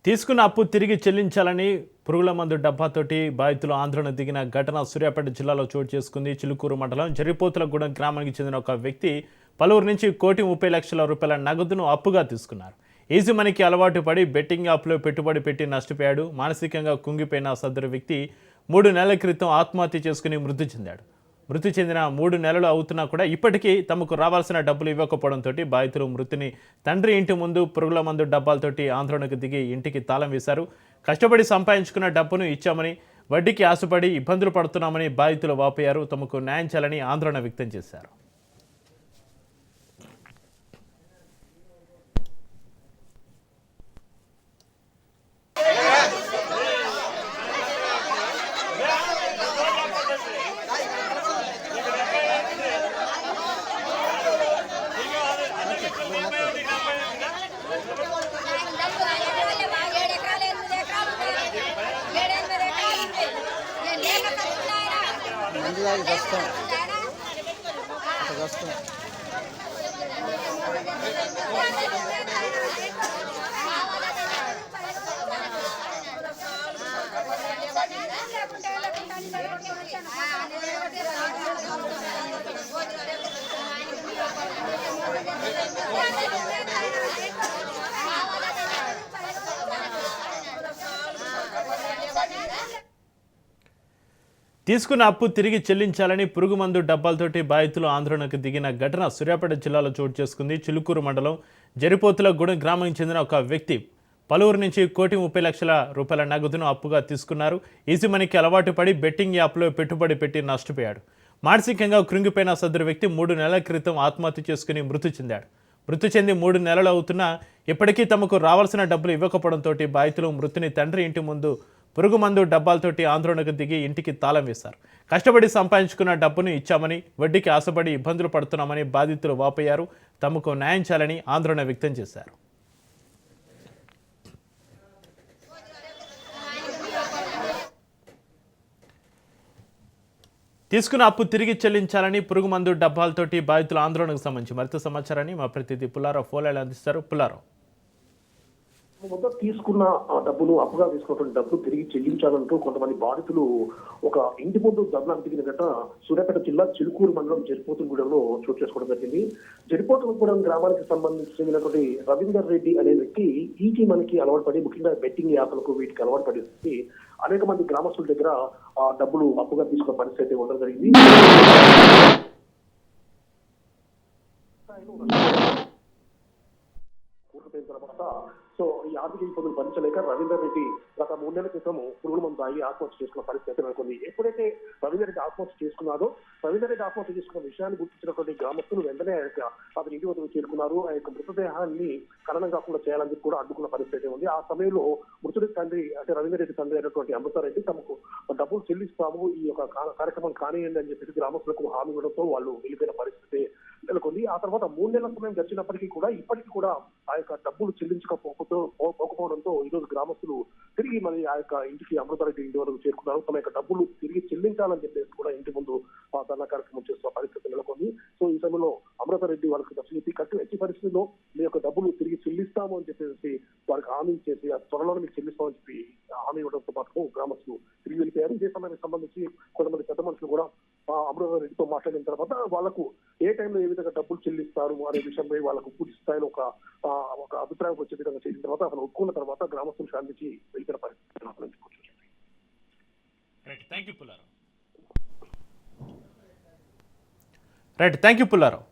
తీసుకున్న అప్పు తిరిగి చెల్లించాలని పురుగుల మందు డబ్బాతోటి బాధితులు ఆందోళన దిగిన ఘటన సూర్యాపేట జిల్లాలో చోటు చేసుకుంది. చిలుకూరు మండలం జరిపోతులగూడెం గ్రామానికి చెందిన ఒక వ్యక్తి పలువురు నుంచి 1,30,00,000 రూపాయల నగదును అప్పుగా తీసుకున్నారు. ఈజీ మనీకి అలవాటు పడి బెట్టింగ్ యాప్లో పెట్టుబడి పెట్టి నష్టపోయాడు. మానసికంగా కుంగిపోయిన సదరు వ్యక్తి 3 నెలల క్రితం ఆత్మహత్య చేసుకుని మృతి చెందాడు. మృతి చెందిన 3 నెలలు అవుతున్నా కూడా ఇప్పటికీ తమకు రావాల్సిన డబ్బులు ఇవ్వకపోవడంతో బాధితులు మృతిని తండ్రి ఇంటి ముందు పురుగుల మందు డబ్బాలతోటి ఆందోళనకు దిగి ఇంటికి తాళం వేశారు. కష్టపడి సంపాదించుకున్న డబ్బును ఇచ్చామని, వడ్డీకి ఆశపడి ఇబ్బందులు పడుతున్నామని బాధితులు వాపోయారు. తమకు న్యాయం చేయాలని ఆందోళన వ్యక్తం చేశారు. తీసుకున్న అప్పు తిరిగి చెల్లించాలని పురుగు మందు డబ్బాలతోటి బాధితులు ఆందోళనకు దిగిన ఘటన సూర్యాపేట జిల్లాలో చోటు చేసుకుంది. చిలుకూరు మండలం జరిపోతులగూడెం గ్రామానికి చెందిన ఒక వ్యక్తి పలువురు నుంచి 1,30,00,000 రూపాయల నగదును అప్పుగా తీసుకున్నారు. ఈజీ మనీకి అలవాటు పడి బెట్టింగ్ యాప్లో పెట్టుబడి పెట్టి నష్టపోయాడు. మానసికంగా కృంగిపోయిన సదరు వ్యక్తి 3 నెలల క్రితం ఆత్మహత్య చేసుకుని మృతి చెందాడు. మృతి చెంది 3 నెలలు అవుతున్నా ఇప్పటికీ తమకు రావాల్సిన డబ్బులు ఇవ్వకపోవడంతో బాధితులు మృతిని తండ్రి ఇంటి ముందు పురుగు మందు డబ్బాలతోటి ఆందోళనకు దిగి ఇంటికి తాళం వేశారు. కష్టపడి సంపాదించుకున్న డబ్బును ఇచ్చామని, వడ్డీకి ఆశపడి ఇబ్బందులు పడుతున్నామని బాధితులు వాపోయారు. తమకు న్యాయం చేయాలని ఆందోళన వ్యక్తం చేశారు. తీసుకున్న అప్పు తిరిగి చెల్లించాలని పురుగు మందు డబ్బాలతోటి బాధితుల ఆందోళనకు సంబంధించి మరింత సమాచారాన్ని మా ప్రతినిధి పుల్లారావు ఫోన్లో అందిస్తారు. పుల్లారావు, మొదట తీసుకున్న డబ్బులు అప్పుగా తీసుకున్నటువంటి డబ్బు తిరిగి చెల్లించాలంటూ కొంతమంది బాధితులు ఒక ఇంటి ముందు ధర్నాకు దిగిన ఘటన సూర్యాపేట జిల్లా చిలుకూరు మండలం జరిపోతులగూడెంలో చోటు చేసుకోవడం జరిగింది. జరిపోతులగూడెం గ్రామానికి సంబంధించినటువంటి రవీందర్ రెడ్డి అనే వ్యక్తి ఈజీ మనీకి అలవాటు పడి, ముఖ్యంగా బెట్టింగ్ యాప్లకు వీటికి అలవాటు పడి అనేక మంది గ్రామస్తుల దగ్గర డబ్బులు అప్పుగా తీసుకున్న పరిస్థితి ఉండడం జరిగింది. తర్వాత సో ఈ ఆర్థిక ఇబ్బందులు భరించలేక రవీందర్ రెడ్డి గత 3 నెలల క్రితం పురుగుల మందు తాగి ఆత్మహత్య చేసుకున్న పరిస్థితి నెలకొంది. ఎప్పుడైతే రవీందర్ రెడ్డి ఆత్మహత్య చేసుకున్నారో, రవీందర్ రెడ్డి ఆత్మహత్య చేసుకున్న విషయాన్ని గుర్తించినటువంటి గ్రామస్తులు వెంటనే అతని ఇంటి వద్దకు చేరుకున్నారు. ఆ యొక్క మృతదేహాన్ని ఖననం కాకుండా చేయాలని కూడా అడ్డుకున్న పరిస్థితి ఉంది. ఆ సమయంలో మృతుడి తండ్రి అంటే రవీందర్ రెడ్డి తండ్రి అయినటువంటి అమృతారెడ్డి తమకు డబ్బులు చెల్లిస్తాము, ఈ యొక్క కార్యక్రమం కానియండి అని చెప్పేసి గ్రామస్తులకు హామీ ఇవ్వడంతో వాళ్ళు వెళ్ళిపోయిన పరిస్థితి నెలకొంది. ఆ తర్వాత 3 నెలల సమయం గడిచినప్పటికీ కూడా ఇప్పటికీ కూడా ఆ యొక్క డబ్బులు చెల్లించకపోవడంతో ఈరోజు గ్రామస్తులు తిరిగి మరి ఆ యొక్క ఇంటికి అమృతారెడ్డి ఇంటి వరకు చేరుకున్నారు. తమ యొక్క డబ్బులు తిరిగి చెల్లించాలని చెప్పేసి కూడా ఇంటి ముందు ధర్నా కార్యక్రమం చేస్తున్న పరిస్థితి నెలకొంది. సో ఈ సమయంలో అమృతారెడ్డి వాళ్ళకి దర్శనీతి కట్టి ఎట్టి పరిస్థితుల్లో మీ యొక్క డబ్బులు తిరిగి చెల్లిస్తాము అని చెప్పేసి వారికి హామీ చేసి ఆ త్వరలో మీకు చెల్లిస్తామని చెప్పి హామీ ఇవ్వడంతో పాటు గ్రామస్తులు తిరిగి వెళ్ళిపోయారు. ఇదే సమయానికి సంబంధించి కొంతమంది పెద్ద మనుషులు కూడా అమృతారెడ్డితో మాట్లాడిన తర్వాత వాళ్ళకు ఏ టైంలో ఏ విధంగా డబ్బులు చెల్లిస్తారు అనే విషయంపై వాళ్ళకు పూర్తి స్థాయిలో ఒక అభిప్రాయం వచ్చే విధంగా చేసిన తర్వాత అతను ఒప్పుకున్న తర్వాత గ్రామస్తులు శాంతించి వెళ్ళిన పరిస్థితి. Right, thank you Pullarao.